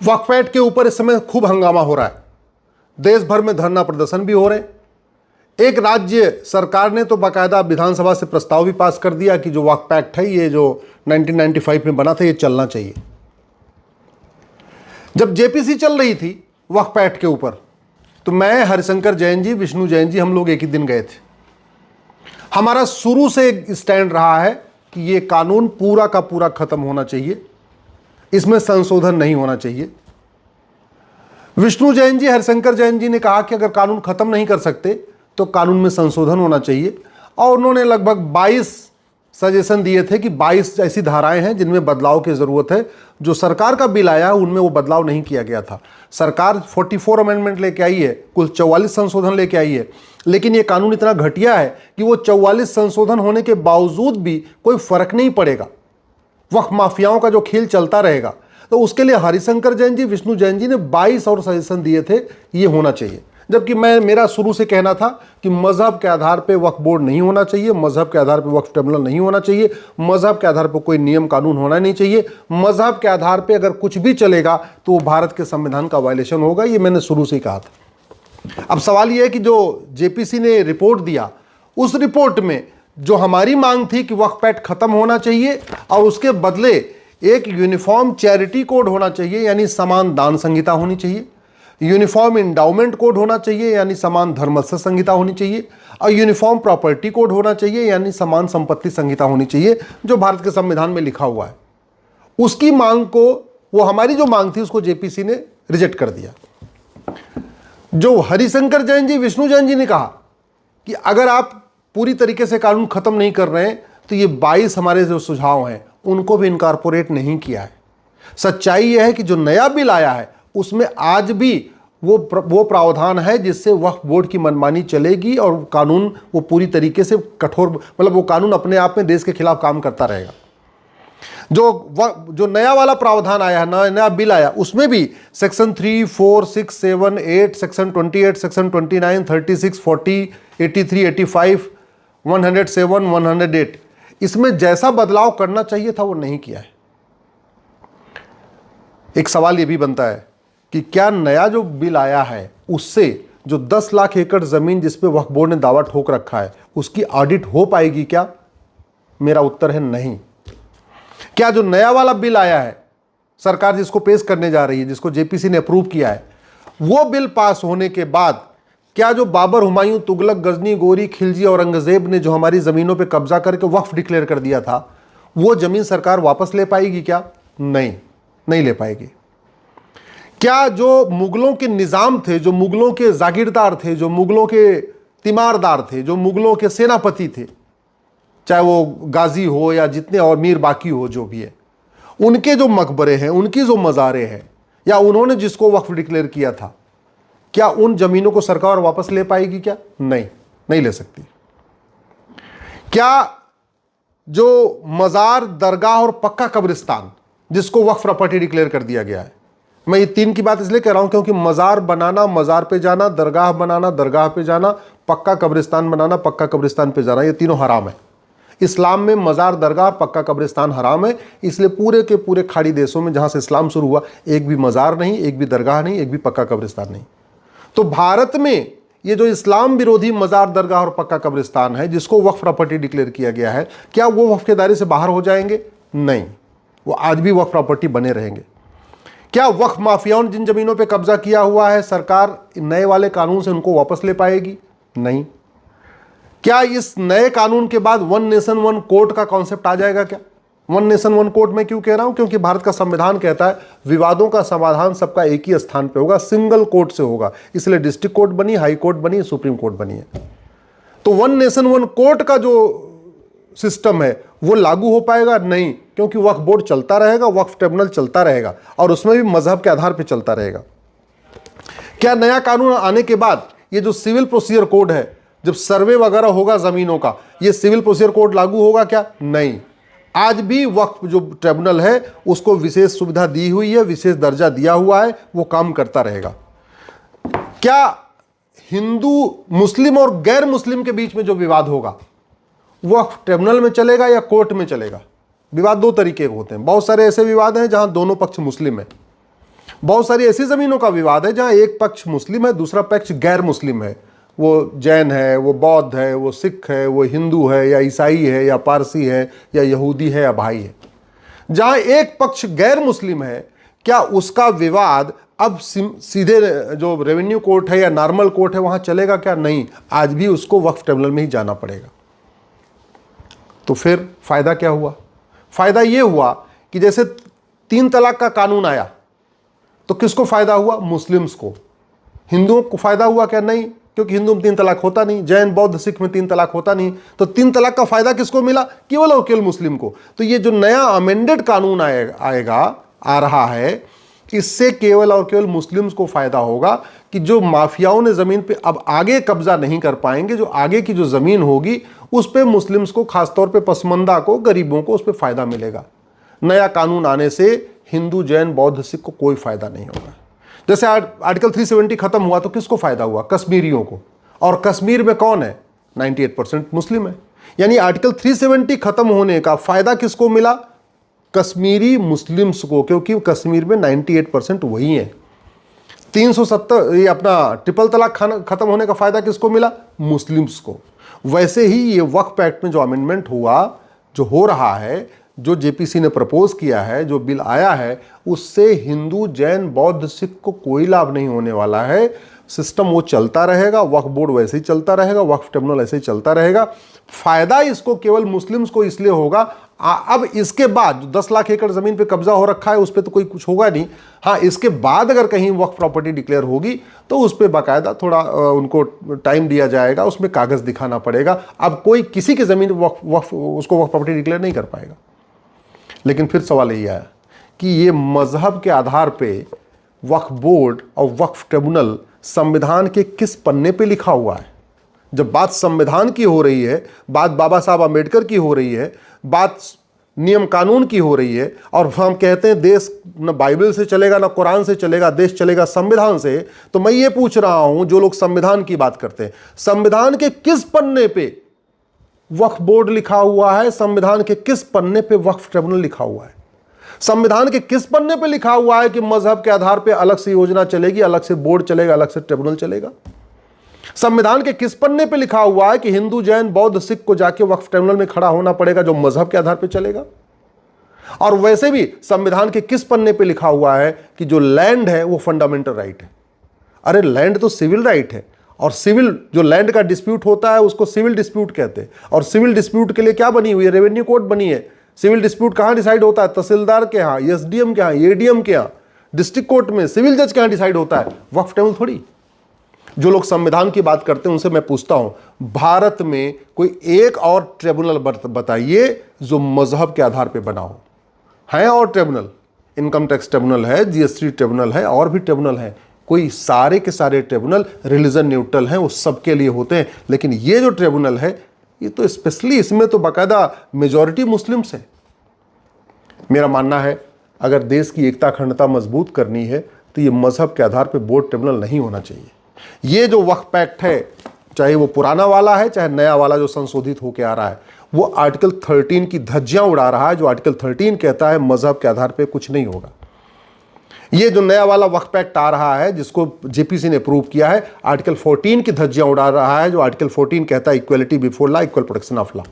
वक्फ act के ऊपर इस समय खूब हंगामा हो रहा है, देश भर में धरना प्रदर्शन भी हो रहे हैं। एक राज्य सरकार ने तो बाकायदा विधानसभा से प्रस्ताव भी पास कर दिया कि जो वक्फ एक्ट है, ये जो 1995 में बना था, ये चलना चाहिए। जब जेपीसी चल रही थी वक्फ एक्ट के ऊपर, तो मैं, हरिशंकर जैन जी, विष्णु जैन जी, हम लोग एक ही दिन गए थे। हमारा शुरू से एक स्टैंड रहा है कि ये कानून पूरा का पूरा खत्म होना चाहिए, इसमें संशोधन नहीं होना चाहिए। विष्णु जैन जी, हरिशंकर जैन जी ने कहा कि अगर कानून खत्म नहीं कर सकते तो कानून में संशोधन होना चाहिए, और उन्होंने लगभग 22 सजेशन दिए थे कि 22 ऐसी धाराएं हैं जिनमें बदलाव की जरूरत है। जो सरकार का बिल आया उनमें वो बदलाव नहीं किया गया था। सरकार 44 अमेंडमेंट लेके आई है, कुल 44 संशोधन लेके आई है, लेकिन ये कानून इतना घटिया है कि वो 44 संशोधन होने के बावजूद भी कोई फर्क नहीं पड़ेगा, वक्फ माफियाओं का जो खेल चलता रहेगा। तो उसके लिए हरिशंकर जैन जी, विष्णु जैन जी ने 22 और सजेशन दिए थे, ये होना चाहिए। जबकि मेरा शुरू से कहना था कि मजहब के आधार पे वक्फ बोर्ड नहीं होना चाहिए, मजहब के आधार पे वक्फ ट्रिब्यूनल नहीं होना चाहिए, मजहब के आधार पे कोई नियम कानून होना नहीं चाहिए। मजहब के आधार पे अगर कुछ भी चलेगा तो वो भारत के संविधान का वायलेशन होगा, ये मैंने शुरू से ही कहा था। अब सवाल ये है कि जो जेपीसी ने रिपोर्ट दिया, उस रिपोर्ट में जो हमारी मांग थी कि वक्फ एक्ट खत्म होना चाहिए और उसके बदले एक यूनिफॉर्म चैरिटी कोड होना चाहिए, यानी समान दान संहिता होनी चाहिए, यूनिफॉर्म इंडाउमेंट कोड होना चाहिए, यानी समान धर्मस्थ संहिता होनी चाहिए, और यूनिफॉर्म प्रॉपर्टी कोड होना चाहिए, यानी समान संपत्ति संहिता होनी चाहिए, जो भारत के संविधान में लिखा हुआ है। उसकी मांग को, वो हमारी जो मांग थी, उसको जेपीसी ने रिजेक्ट कर दिया। जो हरिशंकर जैन जी, विष्णु जैन जी ने कहा कि अगर आप पूरी तरीके से कानून खत्म नहीं कर रहे हैं तो ये 22 हमारे जो सुझाव हैं उनको भी इनकॉर्पोरेट नहीं किया है। सच्चाई यह है कि जो नया बिल आया है उसमें आज भी वो प्रावधान है जिससे वक्फ बोर्ड की मनमानी चलेगी और कानून वो पूरी तरीके से कठोर, मतलब वो कानून अपने आप में देश के खिलाफ काम करता रहेगा। जो नया वाला प्रावधान आया है, नया बिल आया, उसमें भी सेक्शन 3, 4, 6, 7, 8, सेक्शन 28, सेक्शन 29, 36, 40, 83, 85, 107, 108, इसमें जैसा बदलाव करना चाहिए था वो नहीं किया है। एक सवाल ये भी बनता है कि क्या नया जो बिल आया है उससे जो 10 लाख एकड़ जमीन जिस पे वक्फ बोर्ड ने दावा ठोक रखा है उसकी ऑडिट हो पाएगी क्या? मेरा उत्तर है नहीं। क्या जो नया वाला बिल आया है, सरकार जिसको पेश करने जा रही है, जिसको जेपीसी ने अप्रूव किया है, वो बिल पास होने के बाद क्या जो बाबर, हुमायूं, तुगलक, गजनी, गोरी, खिलजी और औरंगजेब ने जो हमारी जमीनों पे कब्जा करके वक्फ डिक्लेयर कर दिया था, वो जमीन सरकार वापस ले पाएगी क्या? नहीं ले पाएगी। क्या जो मुगलों के निजाम थे, जो मुगलों के जागीरदार थे, जो मुगलों के तीमारदार थे, जो मुगलों के सेनापति थे, चाहे वो गाजी हो या जितने और मीर बाकी हो, जो भी है, उनके जो मकबरे हैं, उनकी जो मज़ारे हैं, या उन्होंने जिसको वक्फ डिक्लेयर किया था, क्या उन जमीनों को सरकार वापस ले पाएगी क्या? नहीं ले सकती। क्या जो मज़ार, दरगाह और पक्का कब्रिस्तान जिसको वक्फ प्रॉपर्टी डिक्लेयर कर दिया गया है, मैं ये 3 की बात इसलिए कह रहा हूं क्योंकि मज़ार बनाना, मज़ार पे जाना, दरगाह बनाना, दरगाह पे जाना, पक्का कब्रिस्तान बनाना, पक्का कब्रिस्तान पे जाना, ये तीनों हराम है। इस्लाम में मज़ार, दरगाह, पक्का कब्रिस्तान हराम है। इसलिए पूरे के पूरे खाड़ी देशों में जहां से इस्लाम शुरू हुआ, एक भी मज़ार नहीं, एक भी दरगाह नहीं, एक भी पक्का कब्रिस्तान नहीं। तो भारत में ये जो इस्लाम विरोधी मज़ार, दरगाह और पक्का कब्रिस्तान है, जिसको वक्फ प्रॉपर्टी डिक्लेयर किया गया है, क्या वो वक्फ के दायरे से बाहर हो जाएंगे? नहीं, वो आज भी वक्फ प्रॉपर्टी बने रहेंगे। क्या वक्फ माफियाओं ने जिन जमीनों पे कब्जा किया हुआ है, सरकार नए वाले कानून से उनको वापस ले पाएगी? नहीं। क्या इस नए कानून के बाद 1 नेशन 1 कोर्ट का कॉन्सेप्ट आ जाएगा क्या? 1 नेशन 1 कोर्ट में क्यों कह रहा हूं? क्योंकि भारत का संविधान कहता है विवादों का समाधान सबका एक ही स्थान पे होगा, सिंगल कोर्ट से होगा। इसलिए डिस्ट्रिक्ट कोर्ट बनी, हाई कोर्ट बनी, सुप्रीम कोर्ट बनी है। तो 1 नेशन 1 कोर्ट का जो सिस्टम है वो लागू हो पाएगा? नहीं, क्योंकि वक्फ बोर्ड चलता रहेगा, वक्फ ट्रिब्यूनल चलता रहेगा, और उसमें भी मजहब के आधार पर चलता रहेगा। क्या नया कानून आने के बाद ये जो सिविल प्रोसीजर कोड है, जब सर्वे वगैरह होगा जमीनों का, ये सिविल प्रोसीजर कोड लागू होगा क्या? नहीं। आज भी वक्फ जो ट्रिब्यूनल है उसको विशेष सुविधा दी हुई है, विशेष दर्जा दिया हुआ है, वो काम करता रहेगा। क्या हिंदू, मुस्लिम और गैर मुस्लिम के बीच में जो विवाद होगा वक्फ ट्रिब्यूनल में चलेगा या कोर्ट में चलेगा? विवाद 2 तरीके के होते हैं। बहुत सारे ऐसे विवाद हैं जहां दोनों पक्ष मुस्लिम है, बहुत सारी ऐसी ज़मीनों का विवाद है जहां एक पक्ष मुस्लिम है, दूसरा पक्ष गैर मुस्लिम है। वो जैन है, वो बौद्ध है, वो सिख है, वो हिंदू है या ईसाई है या पारसी है या यहूदी है या भाई है। जहां एक पक्ष गैर मुस्लिम है, क्या उसका विवाद अब सीधे जो रेवेन्यू कोर्ट है या नॉर्मल कोर्ट है वहां चलेगा क्या? नहीं, आज भी उसको वक्फ ट्रिब्यूनल में ही जाना पड़ेगा। तो फिर फायदा क्या हुआ? फायदा यह हुआ कि जैसे 3 तलाक का कानून आया तो किसको फायदा हुआ? मुस्लिम्स को। हिंदुओं को फायदा हुआ क्या? नहीं, क्योंकि हिंदू में 3 तलाक होता नहीं, जैन बौद्ध सिख में 3 तलाक होता नहीं। तो 3 तलाक का फायदा किसको मिला? केवल और केवल मुस्लिम को। तो ये जो नया अमेंडेड कानून आ रहा है, इससे केवल और केवल मुस्लिम्स को फायदा होगा कि जो माफियाओं ने जमीन पे अब आगे कब्जा नहीं कर पाएंगे। जो आगे की जो जमीन होगी उस पे मुस्लिम्स को, खासतौर पे पसमंदा को, गरीबों को उस पे फायदा मिलेगा। नया कानून आने से हिंदू जैन बौद्ध सिख को कोई फायदा नहीं होगा। जैसे आर्टिकल 370 खत्म हुआ तो किसको फायदा हुआ? कश्मीरियों को। और कश्मीर में कौन है? 98% मुस्लिम है। यानी आर्टिकल 370 खत्म होने का फायदा किसको मिला? कश्मीरी मुस्लिम्स को, क्योंकि कश्मीर में 98% वही है। 370 ये अपना ट्रिपल तलाक खत्म होने का फायदा किसको मिला? मुस्लिम्स को। वैसे ही ये वक्फ एक्ट में जो अमेंडमेंट हुआ, जो हो रहा है, जो जेपीसी ने प्रपोज किया है, जो बिल आया है, उससे हिंदू जैन बौद्ध सिख को कोई लाभ नहीं होने वाला है। सिस्टम वो चलता रहेगा, वक्फ बोर्ड वैसे ही चलता रहेगा, वक्फ ट्रिब्यूनल ऐसे ही चलता रहेगा। फायदा इसको केवल मुस्लिम्स को इसलिए होगा, अब इसके बाद 10 लाख एकड़ जमीन पे कब्जा हो रखा है उस पर तो कोई कुछ होगा नहीं। हाँ, इसके बाद अगर कहीं वक्फ प्रॉपर्टी डिक्लेयर होगी तो उस पर बाकायदा थोड़ा उनको टाइम दिया जाएगा, उसमें कागज दिखाना पड़ेगा। अब कोई किसी की जमीन उसको वक्फ प्रॉपर्टी डिक्लेयर नहीं कर पाएगा। लेकिन फिर सवाल यही आया कि ये मजहब के आधार पे वक्फ बोर्ड और वक्फ ट्रिब्यूनल संविधान के किस पन्ने पे लिखा हुआ है? जब बात संविधान की हो रही है, बात बाबा साहब आम्बेडकर की हो रही है, बात नियम कानून की हो रही है, और हम कहते हैं देश न बाइबल से चलेगा न कुरान से चलेगा, देश चलेगा संविधान से, तो मैं ये पूछ रहा हूं, जो लोग संविधान की बात करते हैं, संविधान के किस पन्ने पे वक्फ बोर्ड लिखा हुआ है? संविधान के किस पन्ने पे वक्फ ट्रिब्यूनल लिखा हुआ है? संविधान के किस पन्ने पे लिखा हुआ है कि मजहब के आधार पे अलग से योजना चलेगी, अलग से बोर्ड चलेगा, अलग से ट्रिब्यूनल चलेगा? संविधान के किस पन्ने पे लिखा हुआ है कि हिंदू जैन बौद्ध सिख को जाके वक्फ ट्रिब्यूनल में खड़ा होना पड़ेगा जो मजहब के आधार पे चलेगा? और वैसे भी संविधान के किस पन्ने पे लिखा हुआ है कि जो लैंड है वो फंडामेंटल राइट है? अरे लैंड तो सिविल राइट है, और सिविल जो लैंड का डिस्प्यूट होता है उसको सिविल डिस्प्यूट कहते हैं। और सिविल डिस्प्यूट के लिए क्या बनी हुई है? रेवेन्यू कोर्ट बनी है। सिविल डिस्प्यूट कहां डिसाइड होता है? तहसीलदार के यहां, एसडीएम के यहां, एडीएम के यहां, डिस्ट्रिक्ट कोर्ट में, सिविल जज के यहां डिसाइड होता है। वक्फ ट्रिब्यूनल थोड़ी। जो लोग संविधान की बात करते हैं उनसे मैं पूछता हूं, भारत में कोई एक और ट्रिब्यूनल बताइए जो मजहब के आधार पर बना हो। है और ट्रिब्यूनल, इनकम टैक्स ट्रिब्यूनल है, जीएसटी ट्रिब्यूनल है, और भी ट्रिब्यूनल है। कोई सारे के सारे ट्रिब्यूनल रिलीजन न्यूट्रल हैं, वो सबके लिए होते हैं। लेकिन ये जो ट्रिब्यूनल है, ये तो स्पेशली, इसमें तो बाकायदा मेजॉरिटी मुस्लिम्स है। मेरा मानना है अगर देश की एकता अखंडता मजबूत करनी है तो ये मजहब के आधार पर बोर्ड ट्रिब्यूनल नहीं होना चाहिए। ये जो वक्फ एक्ट है, चाहे वो पुराना वाला है चाहे नया वाला जो संशोधित होकर आ रहा है, वो आर्टिकल 13 की धज्जियां उड़ा रहा है। जो आर्टिकल 13 कहता है मजहब के आधार पर कुछ नहीं होगा। ये जो नया वाला वक्फ एक्ट आ रहा है जिसको जेपीसी ने अप्रूव किया है, आर्टिकल 14 की धज्जियां उड़ा रहा है। जो आर्टिकल 14 कहता है equality before law, equal protection of law.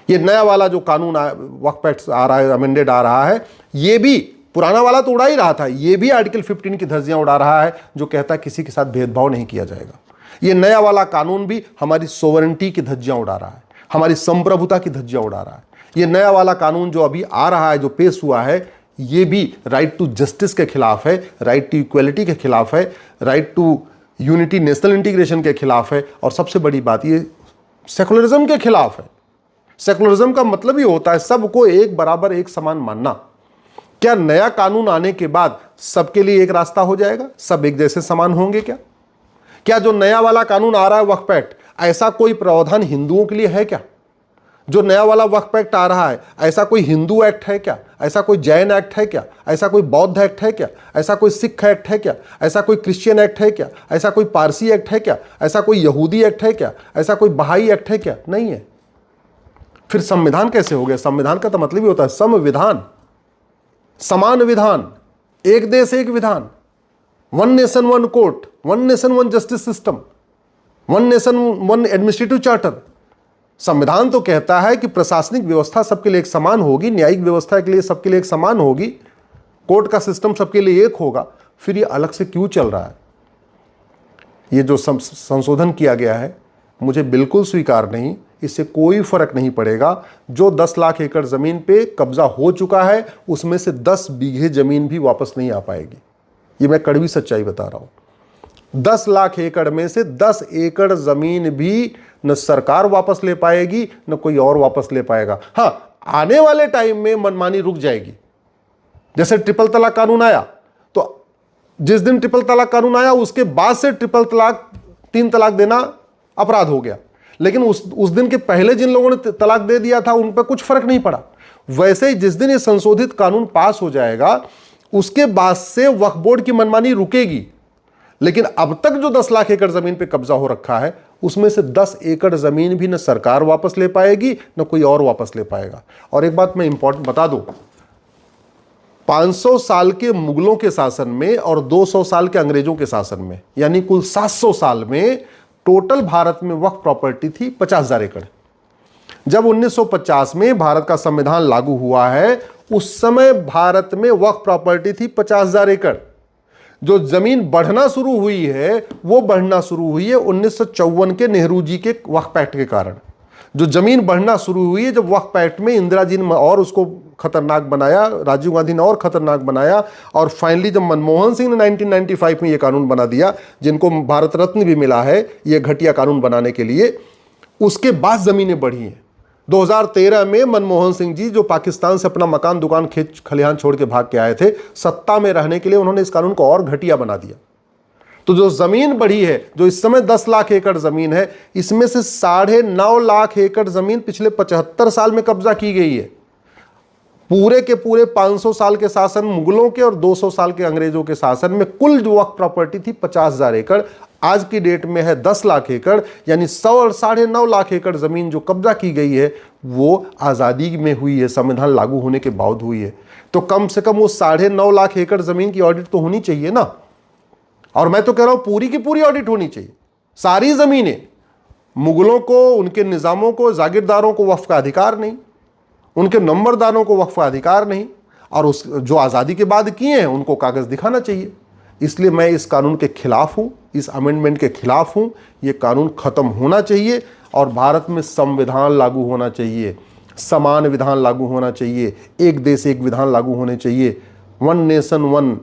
ये नया वाला जो कानून वक्फ एक्ट आ रहा है, अमेंडेड आ रहा है, ये भी पुराना वाला तो उड़ा ही रहा था, ये भी आर्टिकल 15 की धज्जियां उड़ा रहा है जो कहता है किसी के साथ भेदभाव नहीं किया जाएगा। ये नया वाला कानून भी हमारी सोवरेंटी की धज्जियां उड़ा रहा है, हमारी संप्रभुता की धज्जियां उड़ा रहा है। ये नया वाला कानून जो अभी आ रहा है, जो पेश हुआ है, ये भी राइट टू जस्टिस के खिलाफ है, राइट टू इक्वलिटी के खिलाफ है, right to unity national integration के खिलाफ है, और सबसे बड़ी बात ये सेकुलरिज्म के खिलाफ है। सेकुलरिज्म का मतलब ही होता है सबको एक बराबर, एक समान मानना। क्या नया कानून आने के बाद सबके लिए एक रास्ता हो जाएगा? सब एक जैसे समान होंगे क्या? क्या जो नया वाला कानून आ रहा है वक्फ एक्ट, ऐसा कोई प्रावधान हिंदुओं के लिए है क्या? जो नया वाला वक्फ एक्ट आ रहा है, ऐसा कोई हिंदू एक्ट है क्या? ऐसा कोई जैन एक्ट है क्या? ऐसा कोई बौद्ध एक्ट है क्या? ऐसा कोई सिख एक्ट है क्या? ऐसा कोई क्रिश्चियन एक्ट है क्या? ऐसा कोई पारसी एक्ट है क्या? ऐसा कोई यहूदी एक्ट है क्या? ऐसा कोई बहाई एक्ट है क्या? नहीं है। फिर संविधान कैसे हो गया? संविधान का तो मतलब ही होता है संविधान, समान विधान, एक देश एक विधान, one nation one court, one nation one justice system, one nation one administrative charter. संविधान तो कहता है कि प्रशासनिक व्यवस्था सबके लिए एक समान होगी, न्यायिक व्यवस्था के लिए सबके लिए एक समान होगी, कोर्ट का सिस्टम सबके लिए एक होगा। फिर ये अलग से क्यों चल रहा है? ये जो संशोधन किया गया है मुझे बिल्कुल स्वीकार नहीं, इससे कोई फर्क नहीं पड़ेगा। जो 10 लाख एकड़ जमीन पे कब्जा हो चुका है उसमें से 10 बीघे जमीन भी वापस नहीं आ पाएगी। ये मैं कड़वी सच्चाई बता रहा हूं। 10 लाख एकड़ में से 10 एकड़ जमीन भी न सरकार वापस ले पाएगी न कोई और वापस ले पाएगा। हां, आने वाले टाइम में मनमानी रुक जाएगी। जैसे ट्रिपल तलाक कानून आया, तो जिस दिन ट्रिपल तलाक कानून आया उसके बाद से ट्रिपल तलाक, 3 तलाक देना अपराध हो गया। लेकिन उस दिन के पहले जिन लोगों ने तलाक दे दिया था उन पर कुछ फर्क नहीं पड़ा। वैसे ही जिस दिन ये संशोधित कानून पास हो जाएगा उसके बाद से वक्फ बोर्ड की मनमानी रुकेगी। लेकिन अब तक जो 10 लाख एकड़ जमीन पे कब्जा हो रखा है उसमें से 10 एकड़ जमीन भी न सरकार वापस ले पाएगी न कोई और वापस ले पाएगा। और एक बात मैं इंपॉर्टेंट बता दूं, 500 साल के मुगलों के शासन में और 200 साल के अंग्रेजों के शासन में, यानी कुल 700 साल में टोटल भारत में वक्फ प्रॉपर्टी थी 50,000 एकड़। जब 1950 में भारत का संविधान लागू हुआ है उस समय भारत में वक्फ प्रॉपर्टी थी 50,000 एकड़। जो जमीन बढ़ना शुरू हुई है वो बढ़ना शुरू हुई है 1954 के नेहरू जी के वक्फ एक्ट के कारण। जो जमीन बढ़ना शुरू हुई है जब वक्फ एक्ट में इंदिरा जी ने और उसको खतरनाक बनाया, राजीव गांधी ने और खतरनाक बनाया, और फाइनली जब मनमोहन सिंह ने 1995 में ये कानून बना दिया, जिनको भारत रत्न भी मिला है ये घटिया कानून बनाने के लिए, उसके बाद जमीनें बढ़ी हैं। 2013 में मनमोहन सिंह जी जो पाकिस्तान से अपना मकान दुकान खेत खलिहान छोड़ के भाग के आए थे, सत्ता में रहने के लिए उन्होंने इस कानून को और घटिया बना दिया। तो जो जमीन बढ़ी है, जो इस समय 10 लाख एकड़ जमीन है, इसमें से 9.5 लाख एकड़ जमीन पिछले 75 साल में कब्जा की गई है। पूरे के पूरे 500 साल के शासन मुगलों के और 200 साल के अंग्रेजों के शासन में कुल जो वक्फ प्रॉपर्टी थी 50,000 एकड़, आज की डेट में है 10 लाख एकड़, यानी 100 और 9.5 लाख एकड़ जमीन जो कब्जा की गई है वो आज़ादी में हुई है, संविधान लागू होने के बाद हुई है। तो कम से कम वो 9.5 लाख एकड़ जमीन की ऑडिट तो होनी चाहिए ना। और मैं तो कह रहा हूं पूरी की पूरी ऑडिट होनी चाहिए। सारी जमीनें, मुगलों को, उनके निजामों को, जागीरदारों को वक्फ का अधिकार नहीं, उनके नंबरदारों को वक्फ का अधिकार नहीं, और उस जो आज़ादी के बाद किए हैं उनको कागज़ दिखाना चाहिए। इसलिए मैं इस कानून के खिलाफ हूँ, इस अमेंडमेंट के खिलाफ हूँ। ये कानून ख़त्म होना चाहिए और भारत में संविधान लागू होना चाहिए, समान विधान लागू होना चाहिए, एक देश एक विधान लागू होने चाहिए। One nation one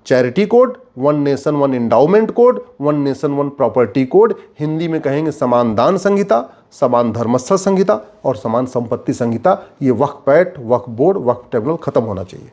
charity code, one nation one endowment code, one nation one property code, Hindi में कहेंगे समान दान संहिता, समान धर्मस्थल संहिता और समान संपत्ति संहिता। ये वक्फ एक्ट, वक्फ बोर्ड, वक्फ ट्रिब्यूनल खत्म होना चाहिए।